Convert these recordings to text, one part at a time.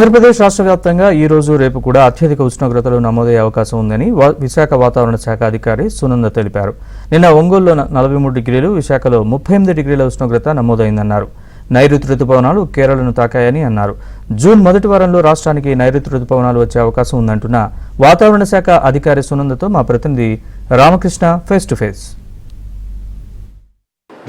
ఆంధ్రప్రదేశ్ రాష్ట్ర వ్యాప్తంగా ఈ రోజు రేపు కూడా అత్యధిక ఉష్ణోగ్రతలు నమోదయ్యే అవకాశం ఉందని విశాఖ వాతావరణ శాఖ అధికారి సునంద తెలిపారు. నిన్న ఒంగోలులో 43 డిగ్రీలు, విశాఖలో 38 డిగ్రీల ఉష్ణోగ్రత నమోదైందన్నారు. నైరుతి రుతుపవనాలు కేరళను తాకాయని అన్నారు. జూన్ మొదటి వారంలో రాష్ట్రానికి నైరుతి రుతుపవనాలు వచ్చే అవకాశం ఉందంటున్న వాతావరణ శాఖ అధికారి సునందతో మా ప్రతినిధి రామకృష్ణ ఫేస్ టు ఫేస్.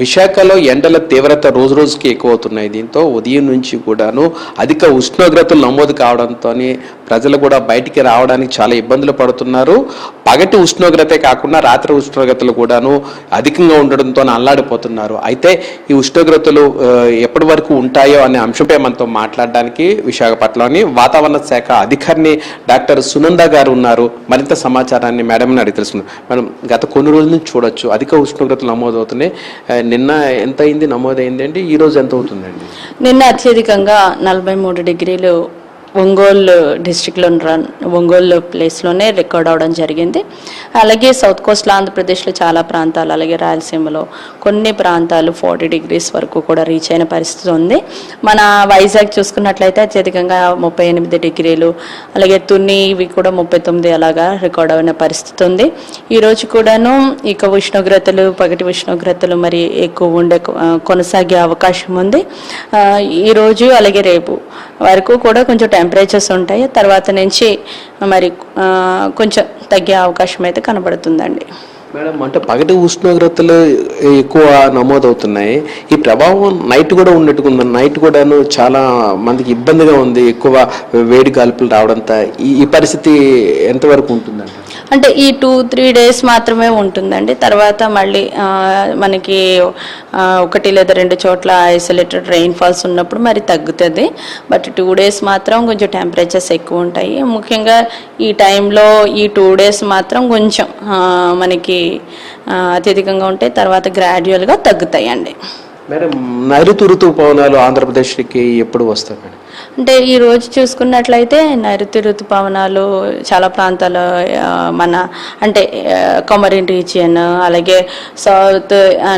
విశాఖలో ఎండల తీవ్రత రోజు రోజుకి ఎక్కువ అవుతున్నాయి. దీంతో ఉదయం నుంచి కూడాను అధిక ఉష్ణోగ్రతలు నమోదు కావడంతో ప్రజలు కూడా బయటికి రావడానికి చాలా ఇబ్బందులు పడుతున్నారు. పగటి ఉష్ణోగ్రతే కాకుండా రాత్రి ఉష్ణోగ్రతలు కూడాను అధికంగా ఉండడంతో అల్లాడిపోతున్నారు. అయితే ఈ ఉష్ణోగ్రతలు ఎప్పటి వరకు ఉంటాయో అనే అంశంపై మనతో మాట్లాడడానికి విశాఖపట్నంలోని వాతావరణ శాఖ అధికారిని డాక్టర్ సునంద గారు ఉన్నారు. మరింత సమాచారాన్ని మేడంని అడిగి తెలుసుకున్నాం. మనం గత కొన్ని రోజుల నుంచి చూడొచ్చు అధిక ఉష్ణోగ్రతలు నమోదవుతున్నాయి. నిన్న ఎంత అయింది నమోదైంది అండి, ఈ రోజు ఎంత అవుతుందండి? నిన్న అత్యధికంగా 43 డిగ్రీలు ఒంగోలు డిస్ట్రిక్ట్లో ఒంగోలు ప్లేస్లోనే రికార్డ్ అవడం జరిగింది. అలాగే సౌత్ కోస్ట్లో ఆంధ్రప్రదేశ్లో చాలా ప్రాంతాలు, అలాగే రాయలసీమలో కొన్ని ప్రాంతాలు 40 డిగ్రీస్ వరకు కూడా రీచ్ అయిన పరిస్థితి ఉంది. మన వైజాగ్ చూసుకున్నట్లయితే అత్యధికంగా 38 డిగ్రీలు, అలాగే తుని ఇవి కూడా 39 అలాగా రికార్డ్ అయిన పరిస్థితి ఉంది. ఈరోజు కూడాను ఇక ఉష్ణోగ్రతలు పగటి ఉష్ణోగ్రతలు మరి ఎక్కువ ఉండే కొనసాగే అవకాశం ఉంది. ఈరోజు అలాగే రేపు వరకు కూడా కొంచెం టెంపరేచర్స్ ఉంటాయి. తర్వాత నుంచి మరి కొంచెం తగ్గే అవకాశం అయితే కనబడుతుందండి. మేడం, అంటే పగటి ఉష్ణోగ్రతలు ఎక్కువ నమోదవుతున్నాయి. ఈ ప్రభావం నైట్ కూడా ఉన్నట్టుకుంది. నైట్ కూడాను చాలా మందికి ఇబ్బందిగా ఉంది, ఎక్కువ వేడి గాల్పులు రావడంతో. ఈ పరిస్థితి ఎంతవరకు ఉంటుందండి? అంటే ఈ 2-3 డేస్ మాత్రమే ఉంటుందండి. తర్వాత మళ్ళీ మనకి 1 లేదా 2 చోట్ల ఐసోలేటెడ్ రెయిన్ ఫాల్స్ ఉన్నప్పుడు మరి తగ్గుతుంది. బట్ 2 డేస్ మాత్రం కొంచెం టెంపరేచర్స్ ఎక్కువ ఉంటాయి. ముఖ్యంగా ఈ టైంలో ఈ 2 డేస్ మాత్రం కొంచెం మనకి అత్యధికంగా ఉంటాయి, తర్వాత గ్రాడ్యువల్గా తగ్గుతాయండి. మేడం, నైరుతి ఋతుపవనాలు ఆంధ్రప్రదేశ్కి ఎప్పుడు వస్తాయి మేడం? అంటే ఈ రోజు చూసుకున్నట్లయితే నైరుతి ఋతుపవనాలు చాలా ప్రాంతాలు మన అంటే కొమరిన్ రీజియన్, అలాగే సౌత్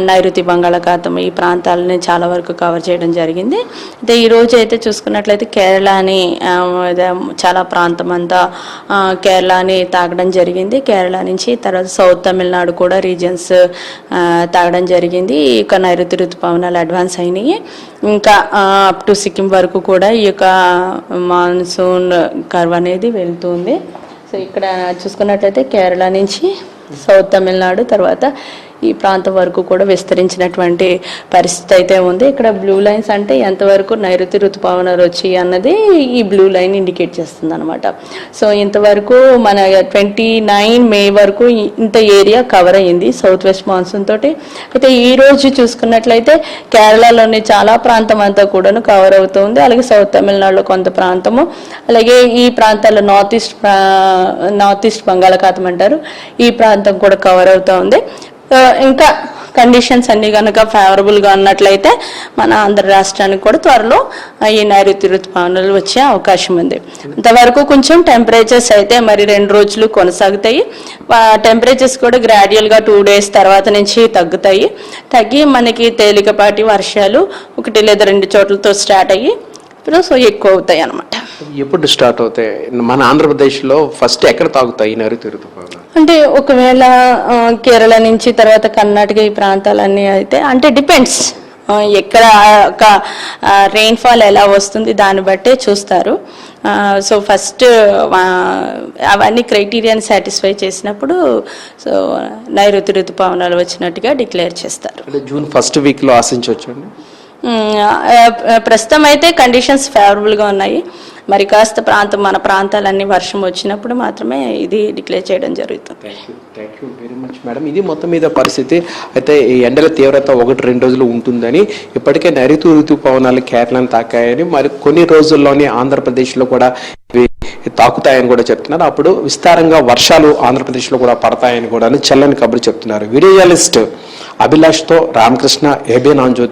నైరుతి బంగాళాఖాతం ఈ ప్రాంతాలని చాలా వరకు కవర్ చేయడం జరిగింది. అయితే ఈ రోజు అయితే చూసుకున్నట్లయితే కేరళని చాలా ప్రాంతం అంతా కేరళని తాగడం జరిగింది. కేరళ నుంచి తర్వాత సౌత్ తమిళనాడు కూడా రీజియన్స్ తాగడం జరిగింది. ఇక నైరుతి ఋతుపవనాలు అడ్వాన్స్ అయినాయి. ఇంకా అప్ టు సిక్కిం వరకు కూడా ఈ యొక్క మాన్సూన్ కర్వ్ అనేది వెళ్తుంది. సో ఇక్కడ చూసుకున్నట్లయితే కేరళ నుంచి సౌత్ తమిళనాడు తర్వాత ఈ ప్రాంతం వరకు కూడా విస్తరించినటువంటి పరిస్థితి అయితే ఉంది. ఇక్కడ బ్లూ లైన్స్ అంటే ఎంతవరకు నైరుతి ఋతుపవనాలు వచ్చి అన్నది ఈ బ్లూ లైన్ ఇండికేట్ చేస్తుంది అనమాట. సో ఇంతవరకు మన 29 మే వరకు ఇంత ఏరియా కవర్ అయ్యింది సౌత్ వెస్ట్ మాన్సూన్ తోటి. అయితే ఈ రోజు చూసుకున్నట్లయితే కేరళలోని చాలా ప్రాంతం అంతా కూడాను కవర్ అవుతుంది. అలాగే సౌత్ తమిళనాడులో కొంత ప్రాంతము, అలాగే ఈ ప్రాంతాల్లో నార్త్ ఈస్ట్ బంగాళాఖాతం అంటారు, ఈ ప్రాంతం కూడా కవర్ అవుతూ ఉంది. ఇంకా కండిషన్స్ అన్ని కనుక ఫేవరబుల్గా ఉన్నట్లయితే మన ఆంధ్ర రాష్ట్రానికి కూడా త్వరలో ఈ నైరుతి ఋతుపవనాలు వచ్చే అవకాశం ఉంది. అంతవరకు కొంచెం టెంపరేచర్స్ అయితే మరి 2 రోజులు కొనసాగుతాయి. టెంపరేచర్స్ కూడా గ్రాడ్యువల్గా 2 డేస్ తర్వాత నుంచి తగ్గి మనకి తేలికపాటి వర్షాలు 1 లేదా 2 చోట్లతో స్టార్ట్ అయ్యి సో ఎక్కువ అవుతాయి అన్నమాట. ఎప్పుడు స్టార్ట్ అవుతాయి? మన ఆంధ్రప్రదేశ్లో ఫస్ట్ ఎక్కడ తాగుతాయి నైరుతి ఋతుపవనాలు? అంటే ఒకవేళ కేరళ నుంచి తర్వాత కర్ణాటక ఈ ప్రాంతాలన్నీ అయితే అంటే డిపెండ్స్ ఎక్కడ రెయిన్ఫాల్ ఎలా వస్తుంది దాన్ని బట్టే చూస్తారు. సో ఫస్ట్ అవన్నీ క్రైటీరియాని సాటిస్ఫై చేసినప్పుడు సో నైరుతి ఋతుపవనాలు వచ్చినట్టుగా డిక్లేర్ చేస్తారు. జూన్ ఫస్ట్ వీక్లో ఆశించవచ్చు అండి? ప్రస్తుతం అయితే కండిషన్స్ ఫేవరబుల్గా ఉన్నాయి. మరి కాస్త మన ప్రాంతాలన్నీ వర్షం వచ్చినప్పుడు మాత్రమే ఇది డిక్లేర్ చేయడం జరుగుతుంది. Thank you very much madam. ఇది మొత్తం మీద పరిస్థితి. అయితే ఈ ఎండల తీవ్రత 1-2 రోజులు ఉంటుందని, ఇప్పటికే నైరుతి ఋతుపవనాలు కేరళను తాకాయని, మరి కొన్ని రోజుల్లోనే ఆంధ్రప్రదేశ్లో కూడా తాకుతాయని కూడా చెప్తున్నారు. అప్పుడు విస్తారంగా వర్షాలు ఆంధ్రప్రదేశ్లో కూడా పడతాయని కూడా చల్లని కబురు చెప్తున్నారు. Video journalist అభిలాష్తో Ramakrishna, ABN Andhra Jyothi.